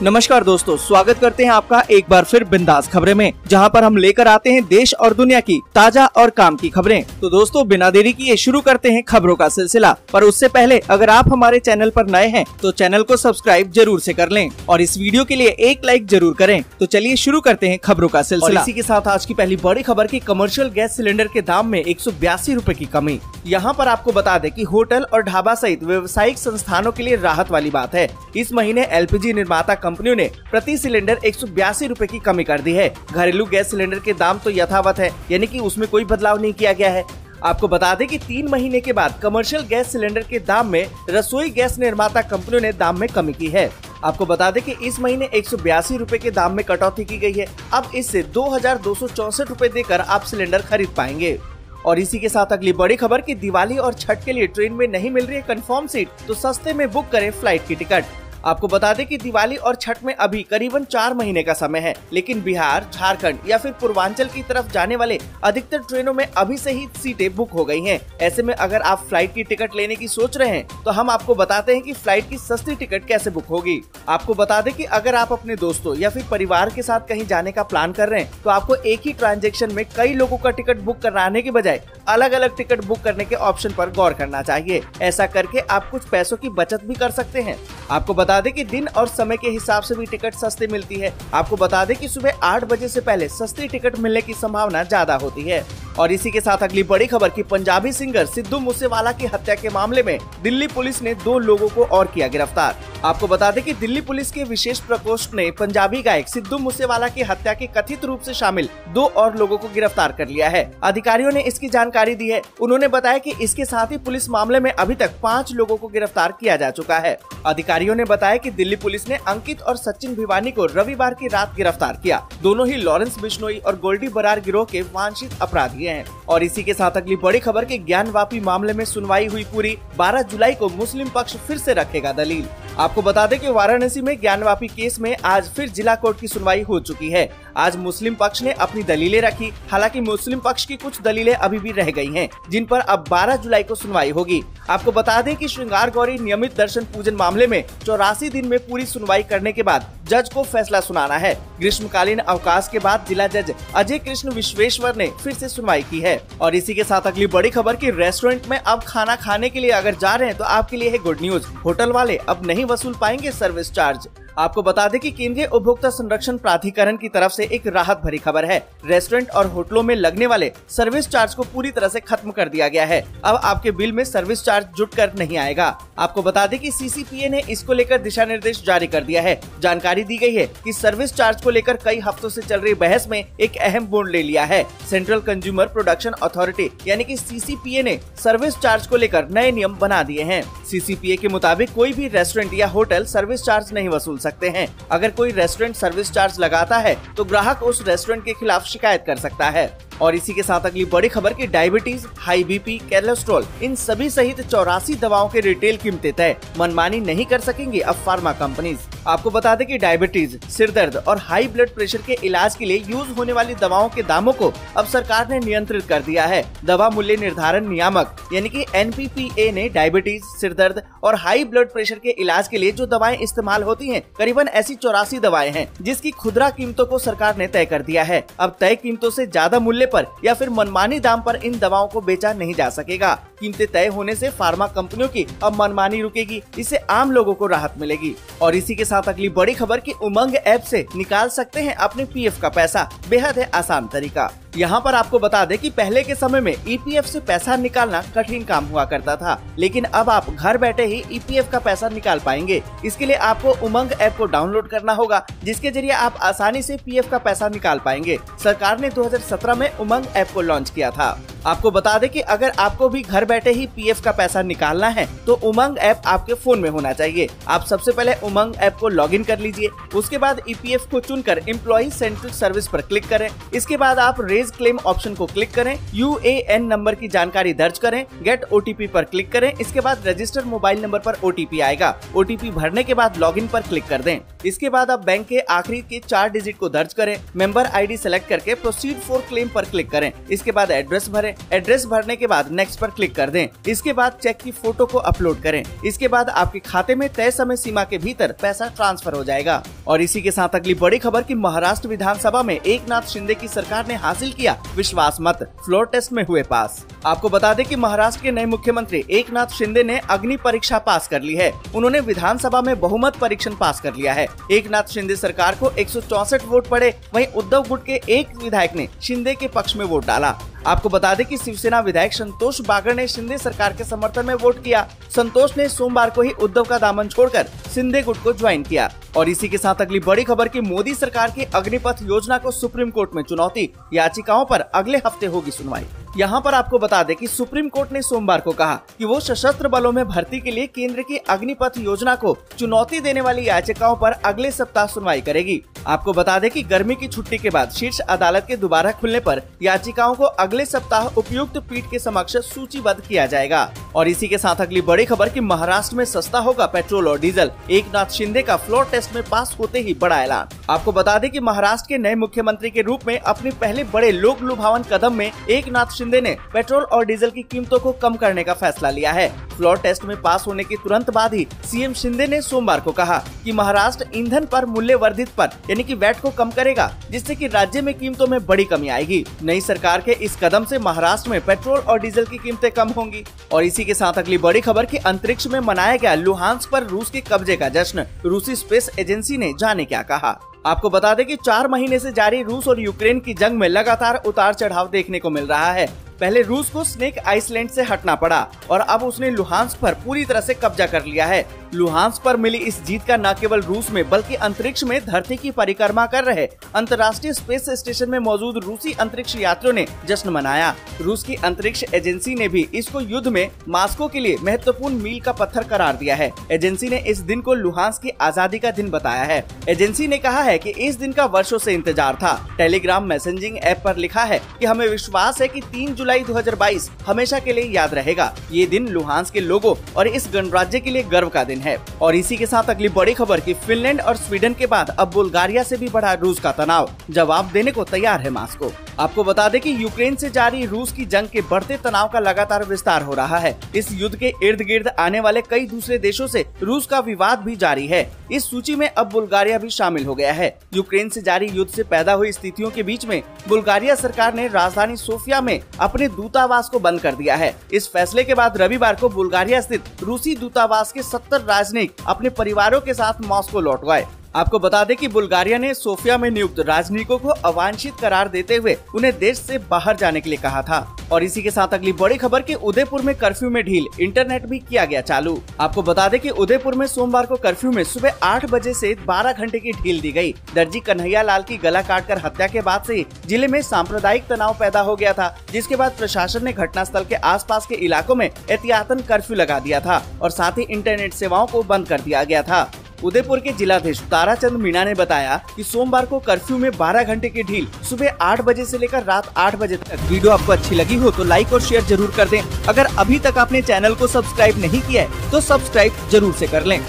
नमस्कार दोस्तों, स्वागत करते हैं आपका एक बार फिर बिंदास खबरें में, जहां पर हम लेकर आते हैं देश और दुनिया की ताजा और काम की खबरें। तो दोस्तों, बिना देरी किए शुरू करते हैं खबरों का सिलसिला। पर उससे पहले अगर आप हमारे चैनल पर नए हैं तो चैनल को सब्सक्राइब जरूर से कर लें और इस वीडियो के लिए एक लाइक जरूर करें। तो चलिए शुरू करते हैं खबरों का सिलसिला। इसी के साथ आज की पहली बड़ी खबर की कमर्शियल गैस सिलेंडर के दाम में 182 रूपए की कमी। यहाँ पर आपको बता दें कि होटल और ढाबा सहित व्यावसायिक संस्थानों के लिए राहत वाली बात है। इस महीने एलपीजी निर्माता कंपनियों ने प्रति सिलेंडर 182 रूपए की कमी कर दी है। घरेलू गैस सिलेंडर के दाम तो यथावत है, यानी कि उसमें कोई बदलाव नहीं किया गया है। आपको बता दें कि 3 महीने के बाद कमर्शियल गैस सिलेंडर के दाम में रसोई गैस निर्माता कंपनियों ने दाम में कमी की है। आपको बता दें कि इस महीने 182 रूपए के दाम में कटौती की गई है। अब इससे 2264 रूपए देकर आप सिलेंडर खरीद पाएंगे। और इसी के साथ अगली बड़ी खबर कि दिवाली और छठ के लिए ट्रेन में नहीं मिल रही है कंफर्म सीट, तो सस्ते में बुक करें फ्लाइट की टिकट। आपको बता दें कि दिवाली और छठ में अभी करीबन 4 महीने का समय है, लेकिन बिहार, झारखंड या फिर पूर्वांचल की तरफ जाने वाले अधिकतर ट्रेनों में अभी से ही सीटें बुक हो गई हैं। ऐसे में अगर आप फ्लाइट की टिकट लेने की सोच रहे हैं तो हम आपको बताते हैं कि फ्लाइट की सस्ती टिकट कैसे बुक होगी। आपको बता दें कि अगर आप अपने दोस्तों या फिर परिवार के साथ कहीं जाने का प्लान कर रहे हैं तो आपको एक ही ट्रांजैक्शन में कई लोगों का टिकट बुक कराने के बजाय अलग अलग टिकट बुक करने के ऑप्शन पर गौर करना चाहिए। ऐसा करके आप कुछ पैसों की बचत भी कर सकते हैं। आपको बता दें कि दिन और समय के हिसाब से भी टिकट सस्ती मिलती है। आपको बता दें कि सुबह 8 बजे से पहले सस्ती टिकट मिलने की संभावना ज्यादा होती है। और इसी के साथ अगली बड़ी खबर की पंजाबी सिंगर सिद्धू मूसेवाला की हत्या के मामले में दिल्ली पुलिस ने 2 लोगों को और किया गिरफ्तार। आपको बता दें कि दिल्ली पुलिस के विशेष प्रकोष्ठ ने पंजाबी गायक सिद्धू मूसेवाला की हत्या के कथित रूप से शामिल 2 और लोगों को गिरफ्तार कर लिया है। अधिकारियों ने इसकी जानकारी दी है। उन्होंने बताया कि इसके साथ ही पुलिस मामले में अभी तक 5 लोगों को गिरफ्तार किया जा चुका है। अधिकारियों ने बताया कि दिल्ली पुलिस ने अंकित और सचिन भिवानी को रविवार की रात गिरफ्तार किया। दोनों ही लॉरेंस बिश्नोई और गोल्डी बरार गिरोह के वांछित अपराधी हैं। और इसी के साथ अगली बड़ी खबर के ज्ञानवापी मामले में सुनवाई हुई पूरी। 12 जुलाई को मुस्लिम पक्ष फिर से रखेगा दलील। आपको बता दें कि वाराणसी में ज्ञानवापी केस में आज फिर जिला कोर्ट की सुनवाई हो चुकी है। आज मुस्लिम पक्ष ने अपनी दलीलें रखी। हालांकि मुस्लिम पक्ष की कुछ दलीलें अभी भी रह गई हैं, जिन पर अब 12 जुलाई को सुनवाई होगी। आपको बता दें कि श्रृंगार गौरी नियमित दर्शन पूजन मामले में 84 दिन में पूरी सुनवाई करने के बाद जज को फैसला सुनाना है। ग्रीष्मकालीन अवकाश के बाद जिला जज अजय कृष्ण विश्वेश्वर ने फिर से सुनवाई की है। और इसी के साथ अगली बड़ी खबर की रेस्टोरेंट में अब खाना खाने के लिए अगर जा रहे हैं तो आपके लिए है गुड न्यूज। होटल वाले अब नहीं वसूल पाएंगे सर्विस चार्ज। आपको बता दें कि केंद्रीय उपभोक्ता संरक्षण प्राधिकरण की तरफ से एक राहत भरी खबर है। रेस्टोरेंट और होटलों में लगने वाले सर्विस चार्ज को पूरी तरह से खत्म कर दिया गया है। अब आपके बिल में सर्विस चार्ज जुटकर नहीं आएगा। आपको बता दें कि सीसीपीए ने इसको लेकर दिशा निर्देश जारी कर दिया है। जानकारी दी गई है कि सर्विस चार्ज को लेकर कई हफ्तों से चल रही बहस में एक अहम मोड़ ले लिया है। सेंट्रल कंज्यूमर प्रोडक्शन अथॉरिटी यानी कि सीसीपीए ने सर्विस चार्ज को लेकर नए नियम बना दिए हैं। सीसीपीए के मुताबिक कोई भी रेस्टोरेंट या होटल सर्विस चार्ज नहीं वसूल सकते हैं। अगर कोई रेस्टोरेंट सर्विस चार्ज लगाता है तो ग्राहक उस रेस्टोरेंट के खिलाफ शिकायत कर सकता है। और इसी के साथ अगली बड़ी खबर की डायबिटीज, हाई बीपी, कोलेस्ट्रॉल इन सभी सहित 84 दवाओं के रिटेल कीमतें तय। मनमानी नहीं कर सकेंगी अब फार्मा कंपनीज। आपको बता दें कि डायबिटीज, सिर दर्द और हाई ब्लड प्रेशर के इलाज के लिए यूज होने वाली दवाओं के दामों को अब सरकार ने नियंत्रित कर दिया है। दवा मूल्य निर्धारण नियामक यानी कि NPPA ने डायबिटीज, सिर दर्द और हाई ब्लड प्रेशर के इलाज के लिए जो दवाएं इस्तेमाल होती हैं, करीबन ऐसी 84 दवाएं हैं जिसकी खुदरा कीमतों को सरकार ने तय कर दिया है। अब तय कीमतों से ज्यादा मूल्य पर या फिर मनमानी दाम पर इन दवाओं को बेचा नहीं जा सकेगा। कीमतें तय होने से फार्मा कंपनियों की अब मनमानी रुकेगी। इससे आम लोगों को राहत मिलेगी। और इसी के साथ अगली बड़ी खबर की उमंग ऐप से निकाल सकते हैं अपने PF का पैसा। बेहद है आसान तरीका। यहाँ पर आपको बता दें कि पहले के समय में EPF से पैसा निकालना कठिन काम हुआ करता था, लेकिन अब आप घर बैठे ही EPF का पैसा निकाल पाएंगे। इसके लिए आपको उमंग ऐप को डाउनलोड करना होगा, जिसके जरिए आप आसानी से PF का पैसा निकाल पाएंगे। सरकार ने 2017 में उमंग ऐप को लॉन्च किया था। आपको बता दें कि अगर आपको भी घर बैठे ही PF का पैसा निकालना है तो उमंग ऐप आपके फोन में होना चाहिए। आप सबसे पहले उमंग ऐप को लॉगिन कर लीजिए। उसके बाद EPF को चुनकर एम्प्लॉय सेंट्रिक सर्विस पर क्लिक करें। इसके बाद आप रेज क्लेम ऑप्शन को क्लिक करें, UAN नंबर की जानकारी दर्ज करें, गेट OTP पर क्लिक करें। इसके बाद रजिस्टर मोबाइल नंबर पर OTP आएगा। OTP भरने के बाद लॉगिन पर क्लिक कर दें। इसके बाद आप बैंक के आखिरी के 4 डिजिट को दर्ज करें, मेंबर ID सेलेक्ट करके प्रोसीड फॉर क्लेम पर क्लिक करें। इसके बाद एड्रेस भरें, करें। एड्रेस भरने के बाद नेक्स्ट पर क्लिक कर दें। इसके बाद चेक की फोटो को अपलोड करें। इसके बाद आपके खाते में तय समय सीमा के भीतर पैसा ट्रांसफर हो जाएगा। और इसी के साथ अगली बड़ी खबर कि महाराष्ट्र विधानसभा में एकनाथ शिंदे की सरकार ने हासिल किया विश्वास मत, फ्लोर टेस्ट में हुए पास। आपको बता दें कि महाराष्ट्र के नए मुख्यमंत्री एकनाथ शिंदे ने अग्नि परीक्षा पास कर ली है। उन्होंने विधानसभा में बहुमत परीक्षण पास कर लिया है। एकनाथ शिंदे सरकार को 164 वोट पड़े। वहीं उद्धव गुट के एक विधायक ने शिंदे के पक्ष में वोट डाला। आपको बता दें कि शिवसेना विधायक संतोष बागर ने शिंदे सरकार के समर्थन में वोट किया। संतोष ने सोमवार को ही उद्धव का दामन छोड़कर शिंदे गुट को ज्वाइन किया। और इसी के साथ अगली बड़ी खबर की मोदी सरकार की अग्निपथ योजना को सुप्रीम कोर्ट में चुनौती, याचिकाओं पर अगले हफ्ते होगी सुनवाई। यहाँ पर आपको बता दें कि सुप्रीम कोर्ट ने सोमवार को कहा कि वो सशस्त्र बलों में भर्ती के लिए केंद्र की अग्निपथ योजना को चुनौती देने वाली याचिकाओं पर अगले सप्ताह सुनवाई करेगी। आपको बता दें कि गर्मी की छुट्टी के बाद शीर्ष अदालत के दोबारा खुलने पर याचिकाओं को अगले सप्ताह उपयुक्त पीठ के समक्ष सूचीबद्ध किया जाएगा। और इसी के साथ अगली बड़ी खबर कि महाराष्ट्र में सस्ता होगा पेट्रोल और डीजल, एकनाथ शिंदे का फ्लोर टेस्ट में पास होते ही बड़ा ऐलान। आपको बता दें कि महाराष्ट्र के नए मुख्यमंत्री के रूप में अपने पहले बड़े लोक लुभावन कदम में एकनाथ शिंदे ने पेट्रोल और डीजल की कीमतों को कम करने का फैसला लिया है। फ्लोर टेस्ट में पास होने के तुरंत बाद ही सीएम शिंदे ने सोमवार को कहा कि महाराष्ट्र ईंधन पर मूल्य वर्धित पर यानी कि वैट को कम करेगा, जिससे कि राज्य में कीमतों में बड़ी कमी आएगी। नई सरकार के इस कदम से महाराष्ट्र में पेट्रोल और डीजल की कीमतें कम होंगी। और इसी के साथ अगली बड़ी खबर कि अंतरिक्ष में मनाया गया लुहांस्क पर रूस के कब्जे का जश्न, रूसी स्पेस एजेंसी ने जाने क्या कहा। आपको बता दें कि 4 महीने से जारी रूस और यूक्रेन की जंग में लगातार उतार चढ़ाव देखने को मिल रहा है। पहले रूस को स्नेक आइसलैंड से हटना पड़ा और अब उसने लुहांस्क पर पूरी तरह से कब्जा कर लिया है। लुहांस्क पर मिली इस जीत का न केवल रूस में बल्कि अंतरिक्ष में धरती की परिक्रमा कर रहे अंतर्राष्ट्रीय स्पेस स्टेशन में मौजूद रूसी अंतरिक्ष यात्रियों ने जश्न मनाया। रूस की अंतरिक्ष एजेंसी ने भी इसको युद्ध में मास्को के लिए महत्वपूर्ण मील का पत्थर करार दिया है। एजेंसी ने इस दिन को लुहांस्क की आजादी का दिन बताया है। एजेंसी ने कहा है कि इस दिन का वर्षों से इंतजार था। टेलीग्राम मैसेजिंग ऐप पर लिखा है कि हमें विश्वास है कि 3 जुलाई 2022 हमेशा के लिए याद रहेगा। ये दिन लुहांस्क के लोगों और इस गणराज्य के लिए गर्व का दिन है। और इसी के साथ अगली बड़ी खबर कि फिनलैंड और स्वीडन के बाद अब बुल्गारिया से भी बढ़ा रूस का तनाव, जवाब देने को तैयार है मॉस्को। आपको बता दें कि यूक्रेन से जारी रूस की जंग के बढ़ते तनाव का लगातार विस्तार हो रहा है। इस युद्ध के इर्द गिर्द आने वाले कई दूसरे देशों से रूस का विवाद भी जारी है। इस सूची में अब बुल्गारिया भी शामिल हो गया है। यूक्रेन से जारी युद्ध से पैदा हुई स्थितियों के बीच में बुल्गारिया सरकार ने राजधानी सोफिया में अपने दूतावास को बंद कर दिया है। इस फैसले के बाद रविवार को बुल्गारिया स्थित रूसी दूतावास के 70 राजनयिक अपने परिवारों के साथ मॉस्को लौट गए। आपको बता दें कि बुल्गारिया ने सोफिया में नियुक्त राजनयिकों को अवांछित करार देते हुए उन्हें देश से बाहर जाने के लिए कहा था। और इसी के साथ अगली बड़ी खबर कि उदयपुर में कर्फ्यू में ढील, इंटरनेट भी किया गया चालू। आपको बता दें कि उदयपुर में सोमवार को कर्फ्यू में सुबह 8 बजे से 12 घंटे की ढील दी गई। दर्जी कन्हैया लाल की गला काटकर हत्या के बाद से जिले में सांप्रदायिक तनाव पैदा हो गया था, जिसके बाद प्रशासन ने घटनास्थल के आसपास के इलाकों में एहतियातन कर्फ्यू लगा दिया था और साथ ही इंटरनेट सेवाओं को बंद कर दिया गया था। उदयपुर के जिलाधीश ताराचंद मीणा ने बताया कि सोमवार को कर्फ्यू में 12 घंटे की ढील सुबह 8 बजे से लेकर रात 8 बजे तक। वीडियो आपको अच्छी लगी हो तो लाइक और शेयर जरूर कर दें। अगर अभी तक आपने चैनल को सब्सक्राइब नहीं किया है तो सब्सक्राइब जरूर से कर लें।